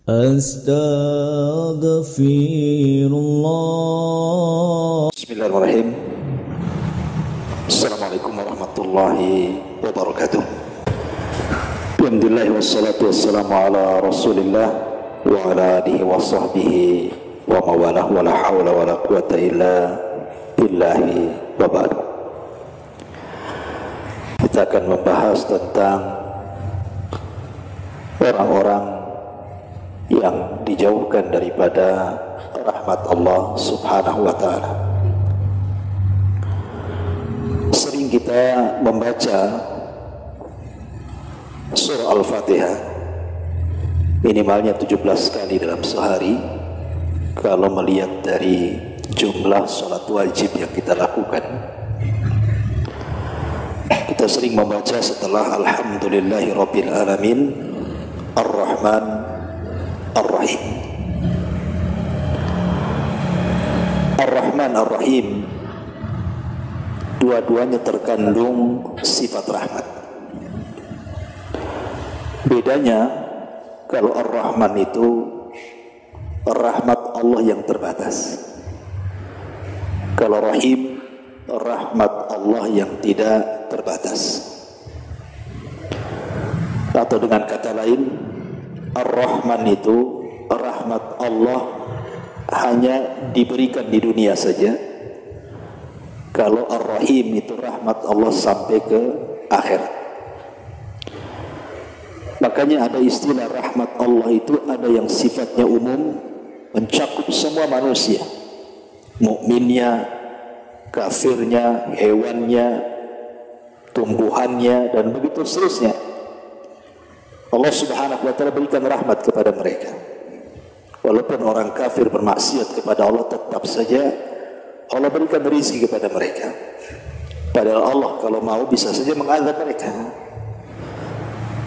Astaghfirullah. Bismillahirrahmanirrahim. Assalamualaikum warahmatullahi wabarakatuh. Alhamdulillah wassalatu wassalamu ala Rasulillah wa ala alihi wa sahbihi wa mawalah wa la hawla wa la quwata illa billahi wa ba'd. Kita akan membahas tentang orang-orang yang dijauhkan daripada rahmat Allah subhanahu wa ta'ala. Sering kita membaca surah Al-Fatihah minimalnya 17 kali dalam sehari kalau melihat dari jumlah salat wajib yang kita lakukan. Kita sering membaca setelah Alhamdulillahi Rabbil Alamin Ar-Rahman Ar-Rahim. Ar-Rahman Ar-Rahim dua-duanya terkandung sifat rahmat. Bedanya kalau Ar-Rahman itu rahmat Allah yang terbatas. Kalau Rahim rahmat Allah yang tidak terbatas. Atau dengan kata lain, Ar-Rahman itu rahmat Allah hanya diberikan di dunia saja. Kalau Ar-Rahim itu rahmat Allah sampai ke akhirat. Makanya ada istilah rahmat Allah itu ada yang sifatnya umum, mencakup semua manusia, mukminnya, kafirnya, hewannya, tumbuhannya, dan begitu seterusnya. Allah subhanahu wa ta'ala berikan rahmat kepada mereka. Walaupun orang kafir bermaksiat kepada Allah, tetap saja Allah berikan rezeki kepada mereka. Padahal Allah kalau mau bisa saja mengazab mereka,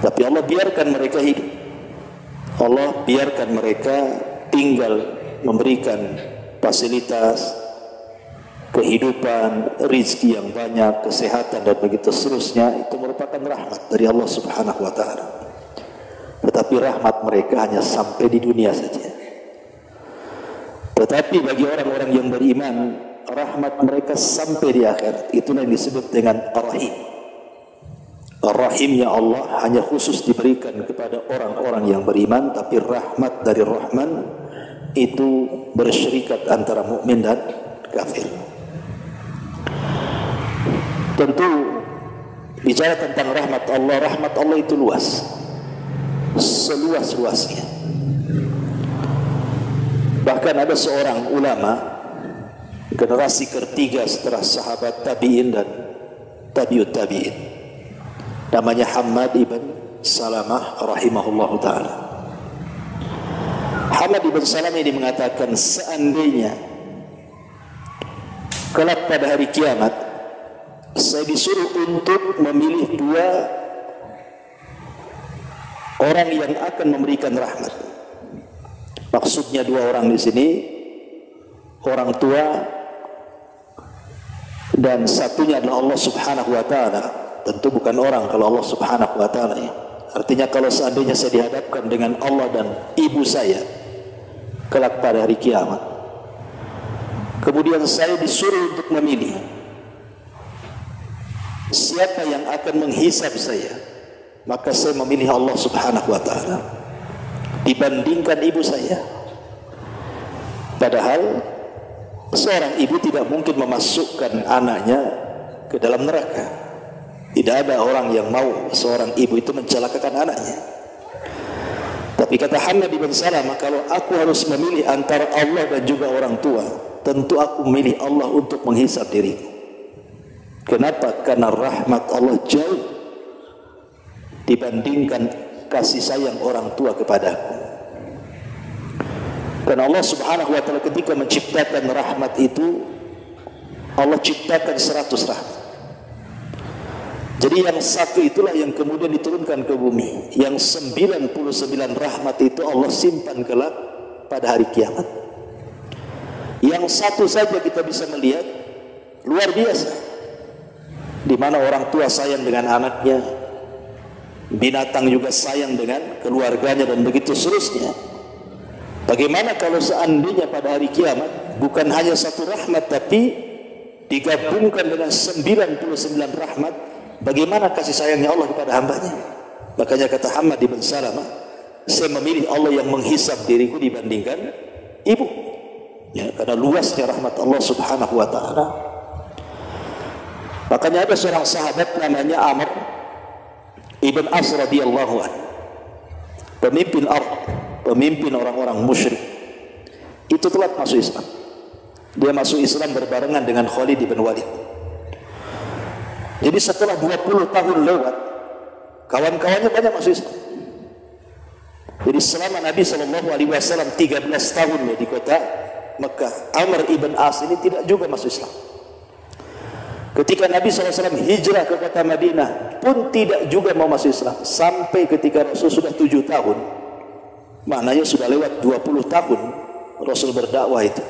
tapi Allah biarkan mereka hidup. Allah biarkan mereka tinggal, memberikan fasilitas, kehidupan, rezeki yang banyak, kesehatan, dan begitu seterusnya. Itu merupakan rahmat dari Allah subhanahu wa ta'ala. Tetapi rahmat mereka hanya sampai di dunia saja. Tetapi bagi orang-orang yang beriman, rahmat mereka sampai di akhirat. Itulah yang disebut dengan Ar-Rahim. Ar-Rahimnya Allah hanya khusus diberikan kepada orang-orang yang beriman, tapi rahmat dari Rahman itu bersyirikat antara mukmin dan kafir. Tentu bicara tentang rahmat Allah itu luas, seluas-luasnya. Bahkan ada seorang ulama generasi ketiga setelah sahabat tabi'in dan tabi'ut tabi'in, namanya Hammad ibn Salamah rahimahullahu ta'ala. Hammad ibn Salamah ini mengatakan, seandainya kelak pada hari kiamat saya disuruh untuk memilih dua orang yang akan memberikan rahmat. Maksudnya dua orang di sini, orang tua dan satunya adalah Allah subhanahu wa ta'ala. Tentu bukan orang kalau Allah subhanahu wa ta'ala ya. Artinya kalau seandainya saya dihadapkan dengan Allah dan ibu saya kelak pada hari kiamat, kemudian saya disuruh untuk memilih siapa yang akan menghisab saya, maka saya memilih Allah subhanahu wa ta'ala dibandingkan ibu saya. Padahal seorang ibu tidak mungkin memasukkan anaknya ke dalam neraka. Tidak ada orang yang mau seorang ibu itu mencelakakan anaknya. Tapi kata Hammad ibn Salamah, kalau aku harus memilih antara Allah dan juga orang tua, tentu aku memilih Allah untuk menghisab diriku. Kenapa? Karena rahmat Allah jauh dibandingkan kasih sayang orang tua kepadaku. Karena Allah subhanahu wa ta'ala ketika menciptakan rahmat itu, Allah ciptakan 100 rahmat. Jadi yang satu itulah yang kemudian diturunkan ke bumi. Yang 99 rahmat itu Allah simpan kelak pada hari kiamat. Yang satu saja kita bisa melihat luar biasa, di mana orang tua sayang dengan anaknya, binatang juga sayang dengan keluarganya, dan begitu seterusnya. Bagaimana kalau seandainya pada hari kiamat bukan hanya satu rahmat tapi digabungkan dengan 99 rahmat, bagaimana kasih sayangnya Allah kepada hambanya? Makanya kata Hamad ibn Salamah, saya memilih Allah yang menghisab diriku dibandingkan ibu, ya, karena luasnya rahmat Allah subhanahu wa ta'ala. Makanya ada seorang sahabat namanya Amr ibn As radhiyallahu anhu, pemimpin Arab, pemimpin orang-orang musyrik, itu telat masuk Islam. Dia masuk Islam berbarengan dengan Khalid bin Walid. Jadi setelah 20 tahun lewat, kawan-kawannya banyak masuk Islam. Jadi selama Nabi SAW 13 tahun di kota Mekah, Amr ibn As ini tidak juga masuk Islam. Ketika Nabi SAW hijrah ke kota Madinah pun tidak juga mau masuk Islam. Sampai ketika Rasul sudah 7 tahun, maknanya sudah lewat 20 tahun Rasul berdakwah itu,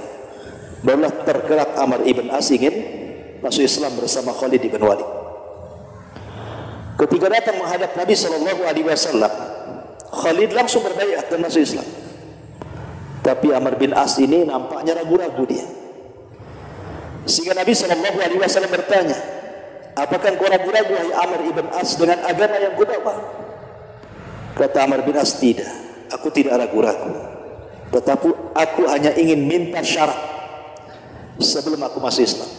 barulah tergerak Amr ibn As ingin masuk Islam bersama Khalid ibn Walid. Ketika datang menghadap Nabi SAW, Khalid langsung berbaiat dan masuk Islam. Tapi Amr bin As ini nampaknya ragu-ragu dia. Sehingga Nabi SAW bertanya, apakah engkau ragu-ragu wahai Amr ibn As dengan agama yang kubawa? Kata Amr bin As, tidak, aku tidak ragu-ragu, tetapi aku hanya ingin minta syarat sebelum aku masuk Islam.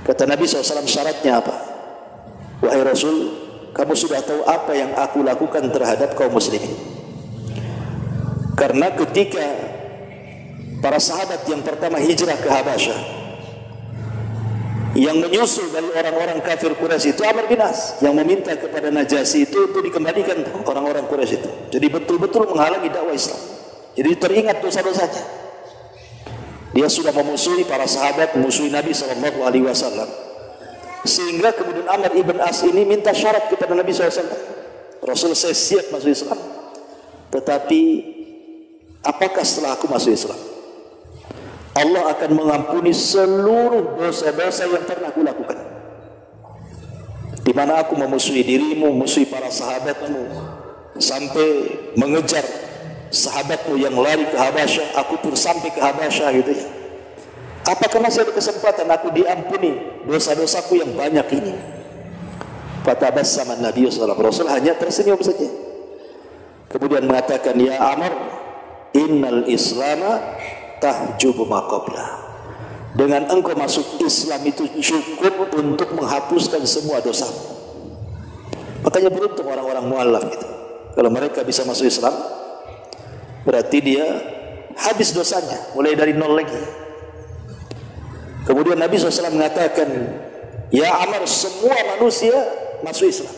Kata Nabi SAW, syaratnya apa? Wahai Rasul, kamu sudah tahu apa yang aku lakukan terhadap kaum muslimin. Karena ketika para sahabat yang pertama hijrah ke Habasyah, yang menyusul dari orang-orang kafir Quraisy itu Amr bin As, yang meminta kepada Najasyi itu untuk dikembalikan orang-orang Quraisy itu. Jadi betul-betul menghalangi dakwah Islam. Jadi teringat dosa-dosanya. Dia sudah memusuhi para sahabat, memusuhi Nabi SAW. Sehingga kemudian Amr ibn As ini minta syarat kepada Nabi SAW. Rasul, saya siap masuk Islam, tetapi apakah setelah aku masuk Islam Allah akan mengampuni seluruh dosa-dosa yang pernah aku lakukan, di mana aku memusuhi dirimu, memusuhi para sahabatmu, sampai mengejar sahabatmu yang lari ke Habasyah, aku pun sampai ke Habasyah gitu ya. Apakah masih ada kesempatan aku diampuni dosa-dosaku yang banyak ini? Fatabassama Nabi sallallahu alaihi wasallam, hanya tersenyum saja. Kemudian mengatakan, ya Amr, innal islama tahjubu ma qabla. Dengan engkau masuk Islam itu cukup untuk menghapuskan semua dosa. Makanya beruntung orang-orang mu'allaf itu. Kalau mereka bisa masuk Islam, berarti dia habis dosanya, mulai dari nol lagi. Kemudian Nabi SAW mengatakan, ya Amr, semua manusia masuk Islam,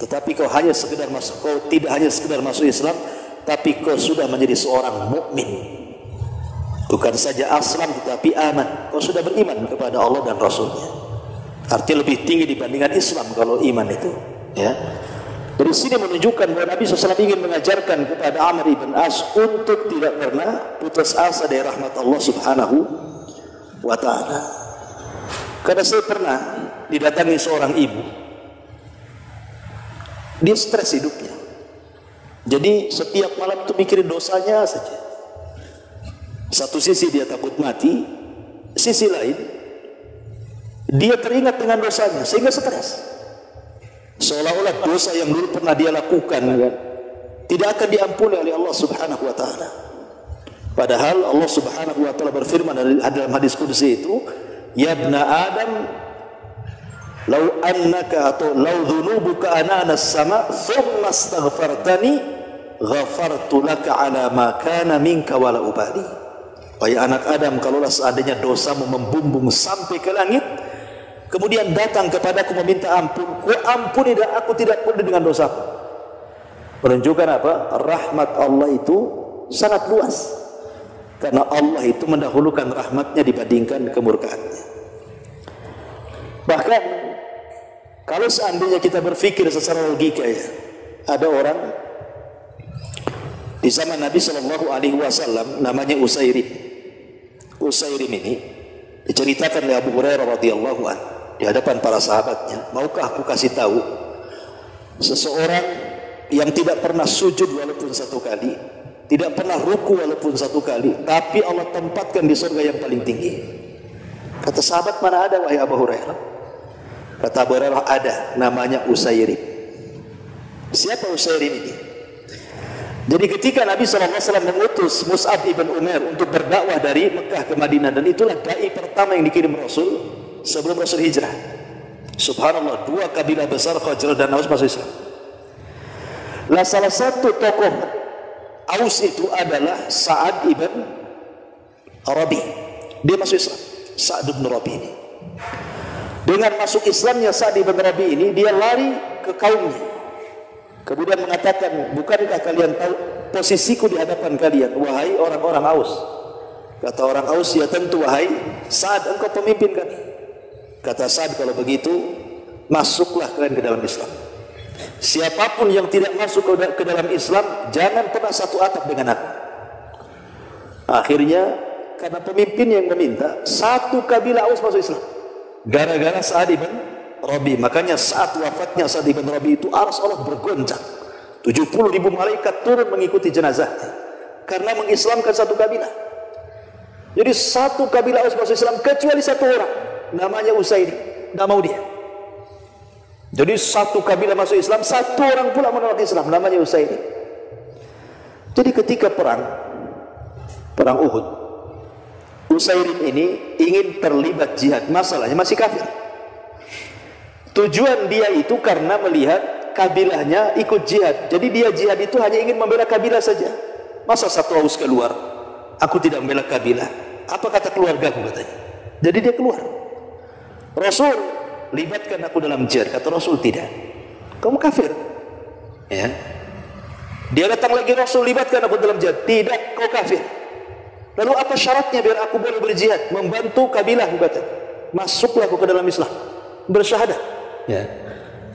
tetapi kau hanya sekedar masuk, kau tidak hanya sekedar masuk Islam, tapi kau sudah menjadi seorang mukmin. Bukan saja aslam, tetapi aman. Kau sudah beriman kepada Allah dan Rasulnya. Artinya lebih tinggi dibandingkan Islam kalau iman itu. Ya. Dari sini menunjukkan bahwa Nabi SAW ingin mengajarkan kepada Amr ibn As untuk tidak pernah putus asa dari rahmat Allah Subhanahu wa ta'ala. Karena saya pernah didatangi seorang ibu, dia stres hidupnya. Jadi setiap malam itu mikirin dosanya saja. Satu sisi dia takut mati, sisi lain dia teringat dengan dosanya sehingga stres. Seolah-olah dosa yang dulu pernah dia lakukan tidak akan diampuni oleh Allah Subhanahu wa ta'ala. Padahal Allah Subhanahu wa ta'ala berfirman dalam hadis qudsi itu, ya ibna Adam, law annaka atau law dhunubuka anana as-sama thumma astaghfartani ghafartu laka ala ma kana minka wala ubali. Wahai anak Adam, kalaulah seandainya dosamu membumbung sampai ke langit, kemudian datang kepadaku meminta ampun, ku ampuni dan aku tidak peduli dengan dosamu. Menunjukkan apa? Rahmat Allah itu sangat luas. Karena Allah itu mendahulukan rahmatnya dibandingkan kemurkaannya. Bahkan kalau seandainya kita berfikir secara logika ya, ada orang di zaman Nabi SAW namanya Usairim. Usairim ini diceritakan oleh Abu Hurairah radhiyallahu anhu di hadapan para sahabatnya, maukah aku kasih tahu seseorang yang tidak pernah sujud walaupun satu kali, tidak pernah ruku walaupun satu kali, tapi Allah tempatkan di surga yang paling tinggi. Kata sahabat, mana ada wahai Abu Hurairah? Kata Abu Hurairah, ada, namanya Usairib. Siapa Usairib ini? Jadi ketika Nabi SAW mengutus Mus'ab ibn Umair untuk berdakwah dari Mekah ke Madinah, dan itulah dai pertama yang dikirim Rasul sebelum Rasul hijrah. Subhanallah, dua kabilah besar Khazraj dan Aus masuk Islam. Lah salah satu tokoh Aus itu adalah Sa'ad ibn Rabi. Dia masuk Islam, Sa'ad ibn Rabi ini. Dengan masuk Islamnya Sa'ad ibn Rabi ini, dia lari ke kaumnya, kemudian mengatakan, bukankah kalian tahu posisiku di hadapan kalian, wahai orang-orang Aus? Kata orang Aus, ya tentu wahai Sa'ad, engkau pemimpin kami. Kata Sa'ad, kalau begitu masuklah kalian ke dalam Islam. Siapapun yang tidak masuk ke dalam Islam, jangan pernah satu atap dengan aku. Akhirnya karena pemimpin yang meminta, satu kabilah Aus masuk Islam gara-gara Sa'ad ibn Rabi. Makanya saat wafatnya Sa'ad ibn Rabi itu arsy Allah bergoncang, 70.000 malaikat turun mengikuti jenazahnya karena mengislamkan satu kabilah. Jadi satu kabilah Aus masuk Islam kecuali satu orang, namanya Usairib, tidak mau dia. Jadi satu kabilah masuk Islam, satu orang pula menolak Islam, namanya Usairib. Jadi ketika perang Uhud, Usairib ini ingin terlibat jihad, masalahnya masih kafir. Tujuan dia itu karena melihat kabilahnya ikut jihad. Jadi dia jihad itu hanya ingin membela kabilah saja. Masa satu Aus keluar, aku tidak membela kabilah, apa kata keluarga aku, katanya. Jadi dia keluar. Rasul, libatkan aku dalam jihad. Kata Rasul, tidak, kamu kafir, ya. Dia datang lagi, Rasul, libatkan aku dalam jihad. Tidak, kau kafir. Lalu apa syaratnya biar aku boleh berjihad? Membantu kabilah, kata. Masuklah aku ke dalam Islam, bersyahadat, ya.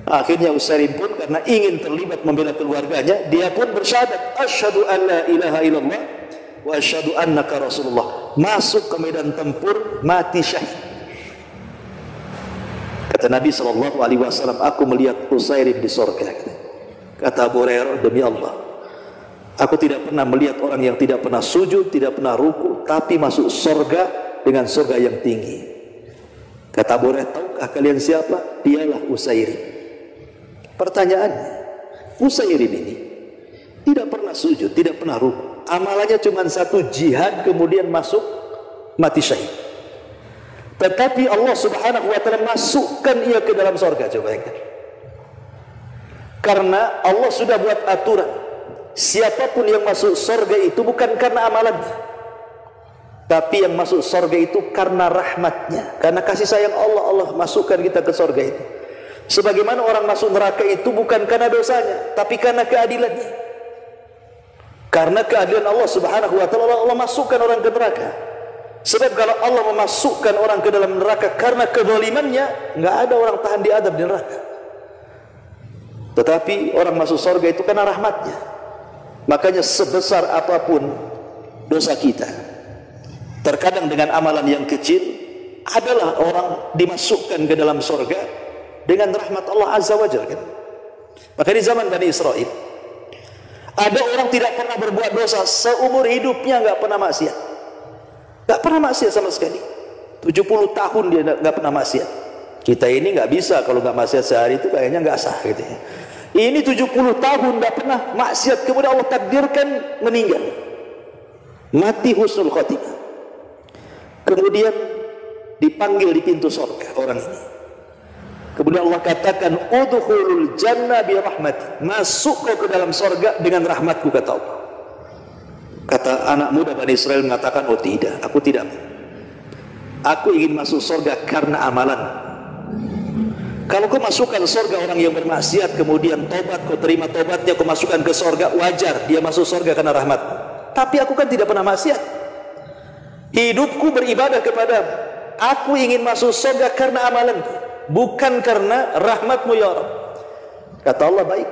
Akhirnya Usairib pun karena ingin terlibat membela keluarganya, dia pun bersyahadat, asyhadu an la ilaha illallah wa asyhadu annaka rasulullah. Masuk ke medan tempur, mati syahid. Kata Nabi SAW, aku melihat Usairib di surga. Kata Abu Hurairah, demi Allah, aku tidak pernah melihat orang yang tidak pernah sujud, tidak pernah ruku, tapi masuk surga dengan surga yang tinggi. Kata Abu Hurairah, tahukah kalian siapa? Dialah Usairib. Pertanyaannya, Usairib ini tidak pernah sujud, tidak pernah ruku, amalannya cuma satu, jihad, kemudian masuk, mati syahid. Tetapi Allah Subhanahu wa ta'ala masukkan ia ke dalam surga. Coba ingat, karena Allah sudah buat aturan, siapapun yang masuk surga itu bukan karena amalannya, tapi yang masuk surga itu karena rahmatnya, karena kasih sayang Allah. Allah masukkan kita ke surga itu. Sebagaimana orang masuk neraka itu bukan karena dosanya, tapi karena keadilannya. Karena keadilan Allah Subhanahu wa ta'ala, Allah masukkan orang ke neraka. Sebab kalau Allah memasukkan orang ke dalam neraka karena kezalimannya, enggak ada orang tahan diadab di neraka. Tetapi orang masuk surga itu karena rahmatnya. Makanya sebesar apapun dosa kita, terkadang dengan amalan yang kecil, adalah orang dimasukkan ke dalam surga dengan rahmat Allah Azza wa Jalla, kan? Maka di zaman Bani Israel, ada orang tidak pernah berbuat dosa, seumur hidupnya enggak pernah maksiat. Tak pernah maksiat sama sekali. 70 tahun dia tak pernah maksiat. Kita ini nggak bisa, kalau nggak maksiat sehari itu kayaknya nggak sah gitu ya. Ini 70 tahun tak pernah maksiat, kemudian Allah takdirkan meninggal, mati husnul khotimah. Kemudian dipanggil di pintu surga orang ini. Kemudian Allah katakan, udkhulul jannah bi rahmati, masuk kau ke dalam surga dengan rahmatku, kata Allah. Kata anak muda Bani Israel mengatakan, oh tidak, aku tidak. Aku ingin masuk surga karena amalan. Kalau kau masukkan surga orang yang bermaksiat, kemudian tobat, kau terima tobatnya, kau masukkan ke surga, wajar dia masuk surga karena rahmat. Tapi aku kan tidak pernah maksiat, hidupku beribadah kepadamu. Aku ingin masuk surga karena amalanku, bukan karena rahmatmu ya Rabb. Kata Allah, baik,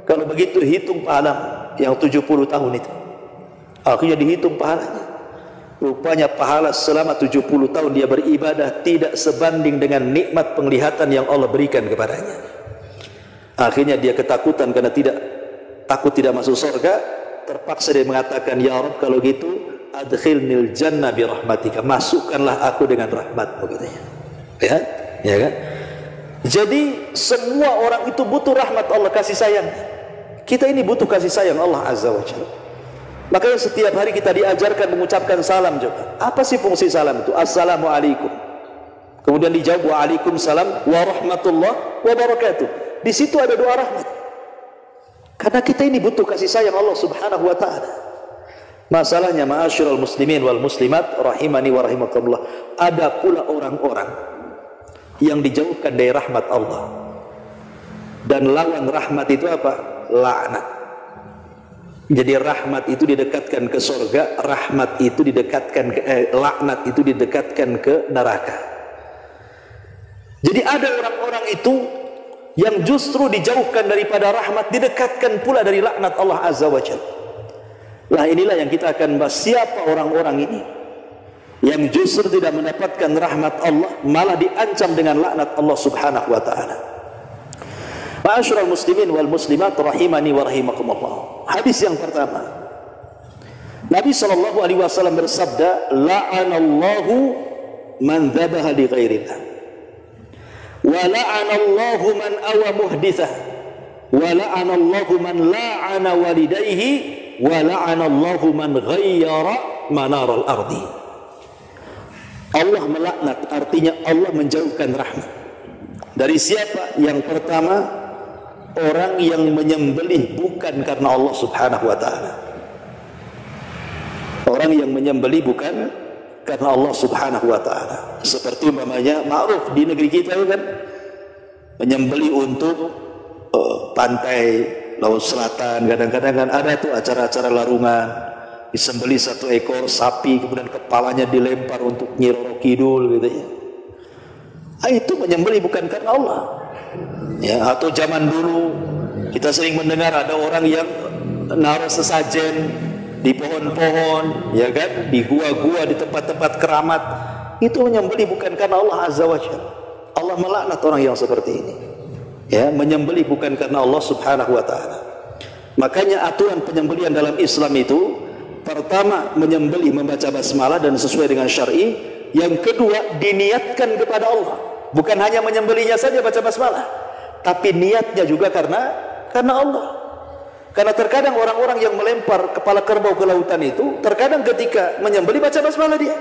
kalau begitu hitung pahala yang 70 tahun itu. Akhirnya dihitung pahalanya. Rupanya pahala selama 70 tahun dia beribadah tidak sebanding dengan nikmat penglihatan yang Allah berikan kepadanya. Akhirnya dia ketakutan karena takut tidak masuk surga. terpaksa dia mengatakan, ya Rabb, kalau gitu adkhilnil jannah bi rahmatika, masukkanlah aku dengan rahmatmu, katanya. Ya kan? Jadi semua orang itu butuh rahmat Allah, kasih sayang. Kita ini butuh kasih sayang Allah Azza wa Jalla. Makanya setiap hari kita diajarkan mengucapkan salam juga. Apa sih fungsi salam itu? Assalamualaikum. Kemudian dijawab waalaikumsalam warahmatullahi wabarakatuh. Di situ ada doa rahmat. Karena kita ini butuh kasih sayang Allah Subhanahu wa taala. Masalahnya ma'asyiral muslimin wal muslimat rahimani wa rahimakumullah, ada pula orang-orang yang dijauhkan dari rahmat Allah. Dan lawan rahmat itu apa? Laknat. Jadi rahmat itu didekatkan ke surga, rahmat itu didekatkan ke laknat itu didekatkan ke neraka. Jadi ada orang-orang itu yang justru dijauhkan daripada rahmat, didekatkan pula dari laknat Allah Azza wa Jalla. Nah, inilah yang kita akan bahas, siapa orang-orang ini yang justru tidak mendapatkan rahmat Allah, malah diancam dengan laknat Allah Subhanahu wa taala. Ma'asyiral muslimin wal muslimat rahimani wa rahimakumullah. Hadis yang pertama, Nabi sallallahu alaihi wasallam bersabda, la'anallahu man dzabaha li ghairillah wa la'anallahu man awa muhditsah wa la'anallahu man la'ana walidayhi wa la'anallahu man ghayyara manaral ardi. Allah melaknat, artinya Allah menjauhkan rahmat. Dari siapa? Yang pertama, orang yang menyembelih bukan karena Allah Subhanahu wa taala. Orang yang menyembelih bukan karena Allah Subhanahu wa taala. Seperti umpamanya ma'ruf di negeri kita kan, menyembelih untuk pantai Laut Selatan, kadang-kadang kan ada tuh acara-acara larungan, disembelih satu ekor sapi, kemudian kepalanya dilempar untuk Nyi Roro Kidul gitu ya. Itu menyembelih bukan karena Allah. Ya, atau zaman dulu kita sering mendengar ada orang yang naruh sesajen di pohon-pohon, ya kan, di gua-gua, di tempat-tempat keramat. Itu menyembelih bukan karena Allah Azza wa Jalla. Allah melaknat orang yang seperti ini. Ya, menyembelih bukan karena Allah Subhanahu wa taala. Makanya aturan penyembelihan dalam Islam itu, pertama menyembelih membaca basmalah dan sesuai dengan syar'i. Yang kedua diniatkan kepada Allah. Bukan hanya menyembelihnya saja baca basmalah, tapi niatnya juga karena Allah. Karena terkadang orang-orang yang melempar kepala kerbau ke lautan itu, terkadang ketika menyembelih baca basmalah dia,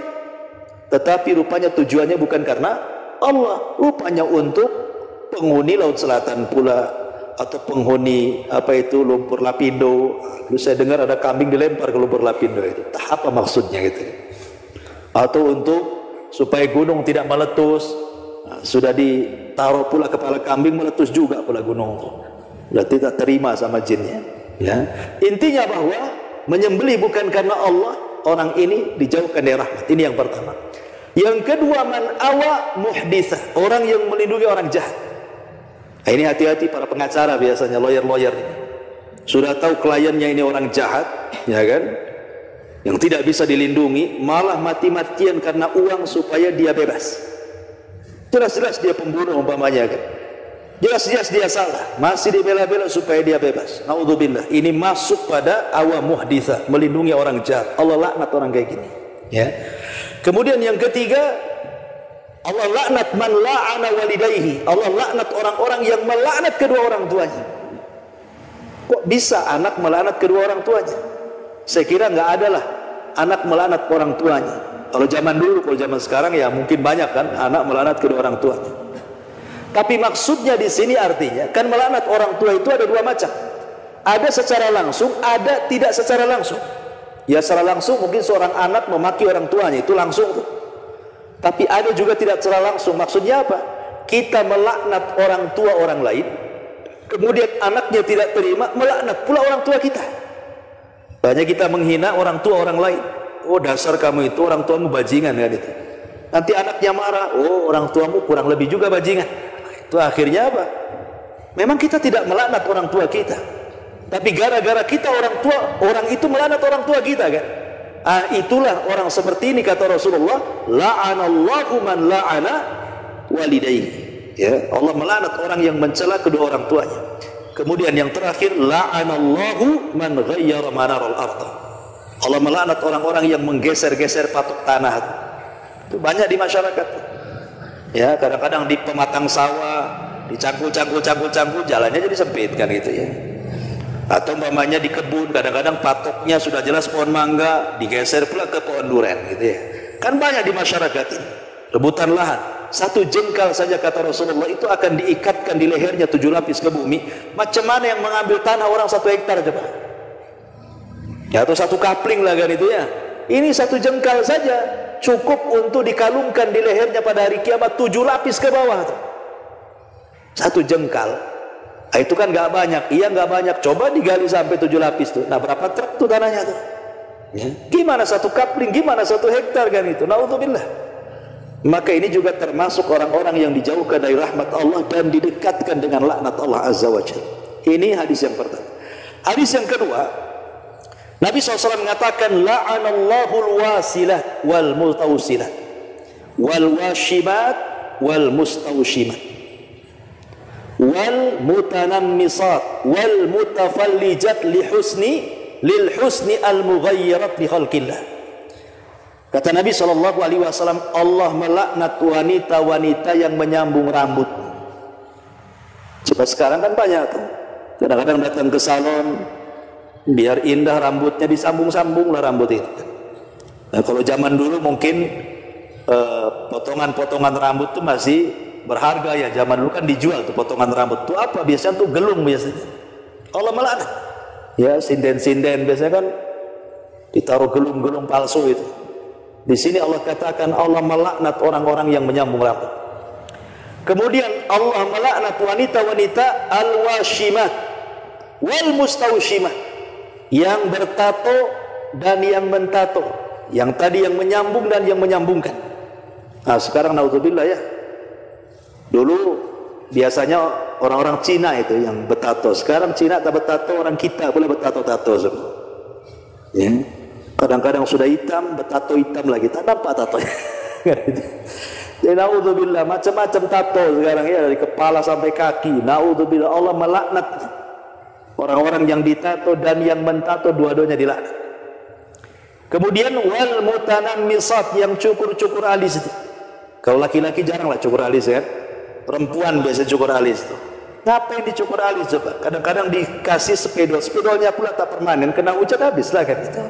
tetapi rupanya tujuannya bukan karena Allah, rupanya untuk penghuni Laut Selatan pula, atau penghuni lumpur lapindo. Lalu saya dengar ada kambing dilempar ke lumpur lapindo itu. Apa maksudnya gitu? Atau untuk supaya gunung tidak meletus, sudah ditaruh pula kepala kambing, meletus juga pula gunung itu. Berarti tak terima sama jinnya. Ya. Intinya bahwa menyembelih bukan karena Allah, orang ini dijauhkan dari rahmat. Ini yang pertama. Yang kedua, man awa muhditsah, orang yang melindungi orang jahat. Nah, ini hati-hati para pengacara, biasanya lawyer-lawyer ini. Sudah tahu kliennya ini orang jahat, ya kan? Yang tidak bisa dilindungi, malah mati-matian karena uang supaya dia bebas. Jelas-jelas dia pembunuh umpamanya kan. Jelas-jelas dia salah, masih dibela-bela supaya dia bebas. Naudzubillah. Ini masuk pada awa muhditsah, melindungi orang jahat. Allah laknat orang kayak gini. Ya. Kemudian yang ketiga, Allah laknat man la'ana walidayhi. Allah laknat orang-orang yang melaknat kedua orang tuanya. Kok bisa anak melaknat kedua orang tuanya? Saya kira nggak ada lah anak melaknat orang tuanya. Kalau zaman dulu, kalau zaman sekarang ya mungkin banyak kan anak melaknat kedua orang tuanya. Tapi maksudnya di sini artinya kan melaknat orang tua itu ada dua macam. Ada secara langsung, ada tidak secara langsung. Ya secara langsung mungkin seorang anak memaki orang tuanya, itu langsung tuh. Tapi ada juga tidak secara langsung. Maksudnya apa? Kita melaknat orang tua orang lain, kemudian anaknya tidak terima, melaknat pula orang tua kita. Banyak kita menghina orang tua orang lain. Oh dasar kamu itu, orang tuamu bajingan kan itu. Nanti anaknya marah, oh orang tuamu kurang lebih juga bajingan. Itu akhirnya apa? Memang kita tidak melaknat orang tua kita, tapi gara-gara kita orang tua, orang itu melaknat orang tua kita kan. Itulah orang seperti ini kata Rasulullah, la'anallahu man la'ana walidayhi. Ya, Allah melaknat orang yang mencela kedua orang tuanya. Kemudian yang terakhir, la'anallahu man ghayyara manaral ardh. Allah melaknat orang-orang yang menggeser-geser patok tanah. Itu banyak di masyarakat. Ya, kadang-kadang di pematang sawah, dicangkul, jalannya jadi sempit kan gitu ya. Atau umpamanya di kebun, kadang-kadang patoknya sudah jelas pohon mangga, digeser pula ke pohon duren gitu ya. Kan banyak di masyarakat ini. Rebutan lahan. Satu jengkal saja kata Rasulullah itu akan diikatkan di lehernya 7 lapis ke bumi. Macam mana yang mengambil tanah orang 1 hektar coba? Ya, atau 1 kapling lah kan itu ya. Ini 1 jengkal saja cukup untuk dikalungkan di lehernya pada hari kiamat 7 lapis ke bawah tuh. 1 jengkal. Nah, itu kan nggak banyak. Iya nggak banyak. Coba digali sampai 7 lapis tuh. Nah, berapa truk tuh tanahnya tuh? Ya. Gimana 1 kapling? Gimana 1 hektar kan itu? Naudzubillah. Maka ini juga termasuk orang-orang yang dijauhkan dari rahmat Allah dan didekatkan dengan laknat Allah Azza wa Jalla. Ini hadis yang pertama. Hadis yang kedua, Nabi SAW mengatakan, la'anallahu al-wasilah wal mustawsilah wal washimat wal mustawshimat wal mutanammisat wal mutafallijat lil husni al-mughayyirat li khalqillah. Kata Nabi SAW, Allah melaknat wanita-wanita yang menyambung rambut. Coba sekarang kan banyak tuh. Kadang-kadang datang ke salon, biar indah rambutnya disambung-sambung lah rambut itu. Nah, kalau zaman dulu mungkin potongan-potongan rambut tuh masih berharga ya. Zaman dulu kan dijual tuh potongan rambut. Tuh apa? Biasanya tuh gelung biasanya. Allah melaknat. Ya, sinden-sinden biasanya kan ditaruh gelung-gelung palsu itu. Di sini Allah katakan Allah melaknat orang-orang yang menyambung rambut. Kemudian Allah melaknat wanita-wanita al-washimat wal mustawshimat, yang bertato dan yang mentato. Yang tadi yang menyambung dan yang menyambungkan. Nah, sekarang naudzubillah ya. Dulu biasanya orang-orang Cina itu yang bertato. Sekarang Cina tak bertato, orang kita boleh bertato-tato semua. Ya. Kadang-kadang sudah hitam, bertato hitam lagi, tak nampak tatonya. Jadi naudzubillah, macam-macam tato sekarang ya, dari kepala sampai kaki. Naudzubillah, Allah melaknat orang-orang yang ditato dan yang mentato, dua-duanya dilaknat. Kemudian wal mutanammisat, yang cukur-cukur alis itu. Kalau laki-laki jaranglah cukur alis kan. Perempuan biasa cukur alis itu. Ngapain dicukur alis coba? Kadang-kadang dikasih spidol, spidolnya pula tak permanen, kena hujan habis lah kan itu.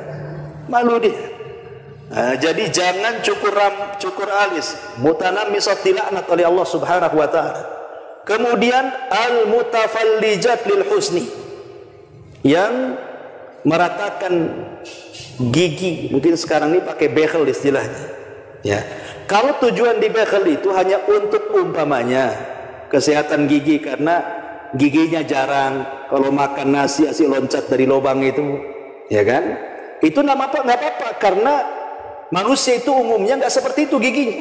Malu dia. Nah, jadi jangan cukur alis. Mutanammisat dilaknat oleh Allah Subhanahu wa taala. Kemudian al mutafallijat lil husni, yang meratakan gigi. Mungkin sekarang ini pakai bekel istilahnya. Ya. Kalau tujuan di bekel itu hanya untuk umpamanya kesehatan gigi, karena giginya jarang, kalau makan nasi asik loncat dari lubang itu, ya kan? Itu nggak apa-apa, karena manusia itu umumnya nggak seperti itu giginya.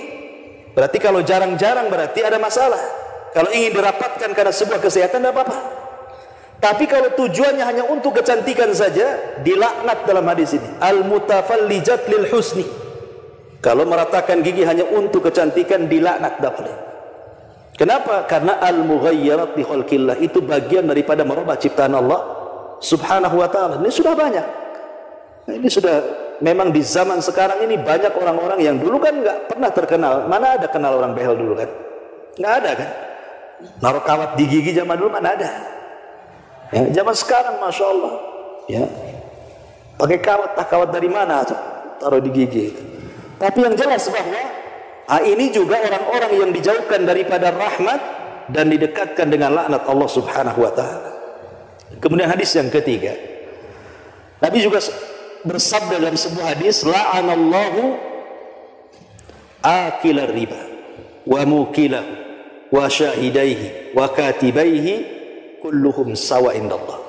Berarti kalau jarang-jarang berarti ada masalah. Kalau ingin dirapatkan karena sebuah kesehatan, nggak apa-apa. Tapi kalau tujuannya hanya untuk kecantikan saja, dilaknat dalam hadis ini. Al mutafallijat lil husni. Kalau meratakan gigi hanya untuk kecantikan, dilaknat, tak boleh. Kenapa? Karena al mughayyirat li khalqillah, itu bagian daripada merubah ciptaan Allah Subhanahu wa taala. Ini sudah banyak. Nah, ini sudah memang di zaman sekarang ini banyak orang-orang yang dulu kan nggak pernah terkenal. Mana ada kenal orang behel dulu kan? Nggak ada kan? Naruh kawat di gigi zaman dulu mana ada? Ya, zaman sekarang masya Allah, ya pakai kawat, tak kawat dari mana tuh? Taruh di gigi. Tapi yang jelas bahwa ini juga orang-orang yang dijauhkan daripada rahmat dan didekatkan dengan laknat Allah Subhanahu wa taala. Kemudian hadis yang ketiga, Nabi juga bersabda dalam sebuah hadis, la'anallahu akilar riba wa mukilahu wa syahidaihi wa katibaihi kulluhum sawa indallah.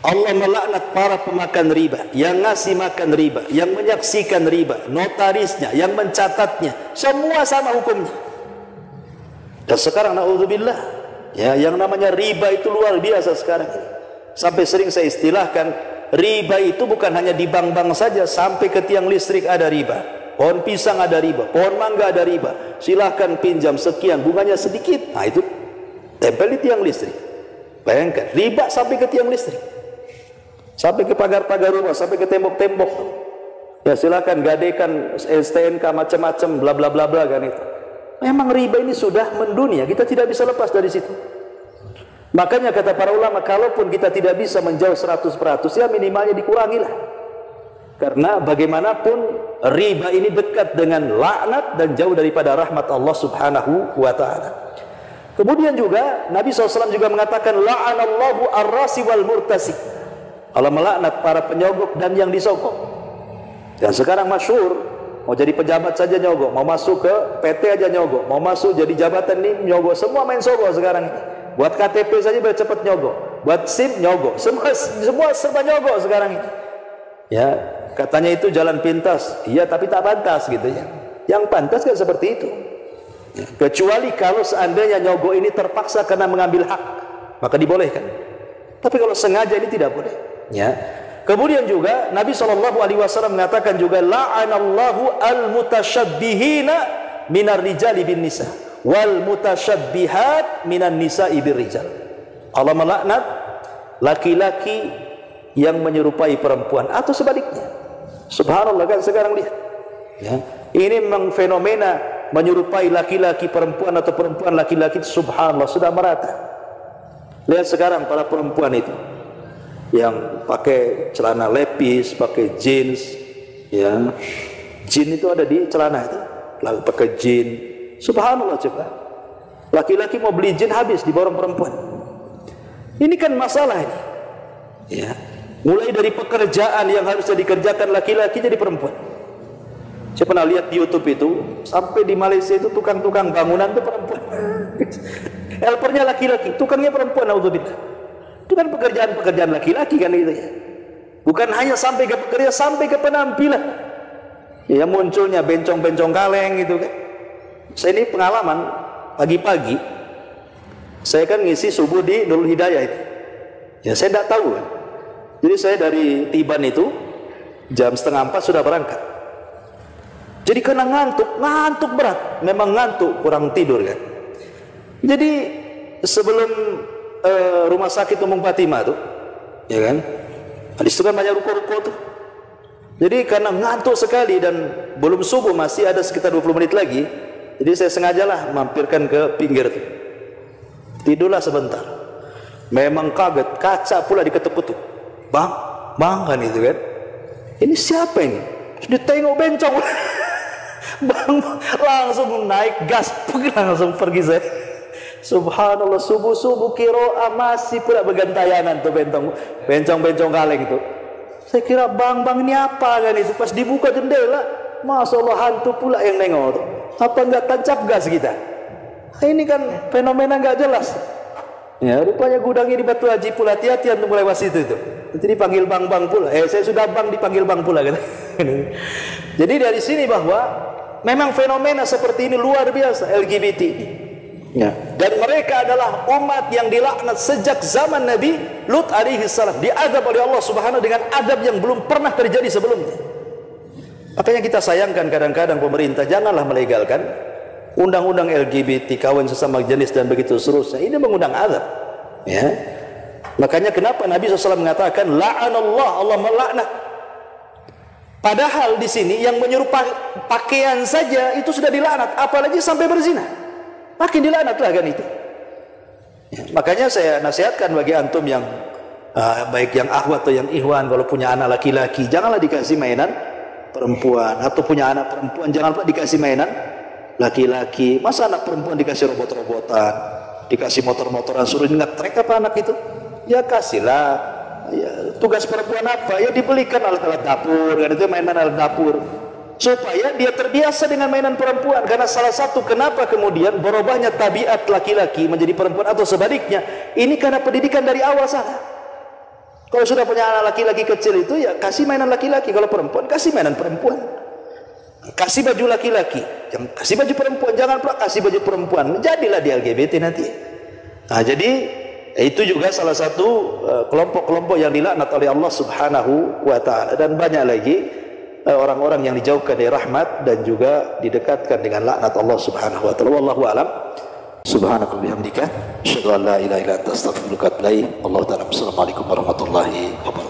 Allah melaknat para pemakan riba, yang ngasih makan riba, yang menyaksikan riba, notarisnya, yang mencatatnya, semua sama hukumnya. Dan sekarang naudzubillah, ya, yang namanya riba itu luar biasa sekarang ini. Sampai sering saya istilahkan, riba itu bukan hanya di bank-bank saja, sampai ke tiang listrik ada riba, pohon pisang ada riba, pohon mangga ada riba. Silahkan pinjam sekian, bunganya sedikit. Nah itu tempel di tiang listrik. Bayangkan, riba sampai ke tiang listrik, sampai ke pagar-pagar rumah, sampai ke tembok-tembok. Ya silakan gadekan STNK macam-macam, bla bla bla bla kan itu. Memang riba ini sudah mendunia, kita tidak bisa lepas dari situ. Makanya kata para ulama, kalaupun kita tidak bisa menjauh 100%, ya minimalnya dikurangilah. Karena bagaimanapun riba ini dekat dengan laknat dan jauh daripada rahmat Allah Subhanahu wa ta'ala. Kemudian juga Nabi SAW juga mengatakan, la'anallahu ar-rasi wal murtasi. Allah melaknat para penyogok dan yang disogok. Dan sekarang masyhur, mau jadi pejabat saja nyogok, mau masuk ke PT aja nyogok, mau masuk jadi jabatan ini nyogok, semua main sogok sekarang ini. Buat KTP saja biar cepat nyogok, buat SIM nyogok, semua serba nyogok sekarang ini. Ya, katanya itu jalan pintas, iya tapi tak pantas gitu ya. Yang pantas kan seperti itu. Kecuali kalau seandainya nyogok ini terpaksa karena mengambil hak, maka dibolehkan. Tapi kalau sengaja ini tidak boleh. Ya. Kemudian juga Nabi SAW mengatakan juga, la'anallahu al-mutasyabbihina minar rijali bin nisa wal mutasyabbihat minan nisa'i bir rijal. Allah melaknat laki-laki yang menyerupai perempuan atau sebaliknya. Subhanallah, kan sekarang lihat. Ya. Ini memang fenomena menyerupai laki-laki perempuan atau perempuan laki-laki, subhanallah, sudah merata. Lihat sekarang para perempuan itu yang pakai celana lepis, pakai jeans, ya, jin itu ada di celana itu, lalu pakai jin, subhanallah. Coba laki-laki mau beli jin habis di borong perempuan. Ini kan masalah ini, ya. Mulai dari pekerjaan yang harusnya dikerjakan laki-laki jadi perempuan. Saya pernah lihat di YouTube itu, sampai di Malaysia itu tukang-tukang bangunan itu perempuan. Helpernya laki-laki, tukangnya perempuan, naudzubillah. Itu kan pekerjaan-pekerjaan laki-laki kan itu ya. Bukan hanya sampai ke pekerjaan, sampai ke penampilan. Ya munculnya bencong-bencong kaleng gitu kan. Saya ini pengalaman pagi-pagi, saya kan ngisi subuh di Nurul Hidayah itu. Ya saya tidak tahu kan. Jadi saya dari Tiban itu jam 3:30 sudah berangkat. Jadi karena ngantuk berat, memang ngantuk, kurang tidur kan. Jadi sebelum rumah sakit Umum Fatimah tuh, ya kan, di situ kan banyak ruko-ruko tuh. Jadi karena ngantuk sekali dan belum subuh, masih ada sekitar 20 menit lagi, jadi saya sengajalah mampirkan ke pinggir tuh. Tidurlah sebentar. Memang kaget, kaca pula diketuk-ketuk. Bang kan itu kan. Ini siapa ini? Terus ditengok bencong. Bang, langsung naik gas, langsung pergi saya. Subhanallah, subuh-subuh kiroah masih pula bergantayanan tuh bencong kaleng itu. Saya kira bang ini apa kan itu. Pas dibuka jendela, Masya Allah, hantu pula yang nengok tuh. Apa enggak tancap gas kita? Ini kan fenomena enggak jelas. Ya, rupanya gudangnya di Batu Haji pula, hati-hati untuk melewat situ itu. Nanti dipanggil bang pula. Saya sudah bang dipanggil bang pula kan. Jadi dari sini bahwa memang fenomena seperti ini luar biasa, LGBT ini. Ya. Dan mereka adalah umat yang dilaknat sejak zaman Nabi Lut alaihi salam, diazab oleh Allah Subhanahu dengan azab yang belum pernah terjadi sebelumnya. Makanya kita sayangkan kadang-kadang pemerintah janganlah melegalkan undang-undang LGBT, kawin sesama jenis dan begitu seterusnya. Ini mengundang azab. Ya. Makanya kenapa Nabi SAW mengatakan la'anallah, Allah melaknat. Padahal di sini yang menyerupai pakaian saja itu sudah dilaknat, apalagi sampai berzina. Makin dilaknatlah kan itu. Ya, makanya saya nasihatkan bagi antum yang baik yang akhwat atau yang ikhwan, kalau punya anak laki-laki janganlah dikasih mainan perempuan, atau punya anak perempuan jangan pula dikasih mainan laki-laki. Masa anak perempuan dikasih robot-robotan, dikasih motor-motoran, suruh ngetrek apa anak itu? Ya kasihlah. Ya, tugas perempuan apa? Ya dibelikan alat-alat dapur, kan itu mainan alat dapur. Supaya dia terbiasa dengan mainan perempuan. Karena salah satu kenapa kemudian berubahnya tabiat laki-laki menjadi perempuan atau sebaliknya, ini karena pendidikan dari awal salah. Kalau sudah punya anak laki-laki kecil itu, ya kasih mainan laki-laki. Kalau perempuan, kasih mainan perempuan. Kasih baju laki-laki, kasih baju perempuan. Jangan pula kasih baju perempuan, jadilah di LGBT nanti. Nah, jadi itu juga salah satu kelompok-kelompok yang dilaknat oleh Allah Subhanahu wa ta'ala. Dan banyak lagi orang-orang yang dijauhkan dari rahmat dan juga didekatkan dengan laknat Allah Subhanahu wa ta'ala. Wallahu a'lam. Subhanaka bihamdika asyhadu an la ilaha illa anta astaghfiruka wa atubu ilaik. Allahu ta'ala. Assalamualaikum warahmatullahi wabarakatuh.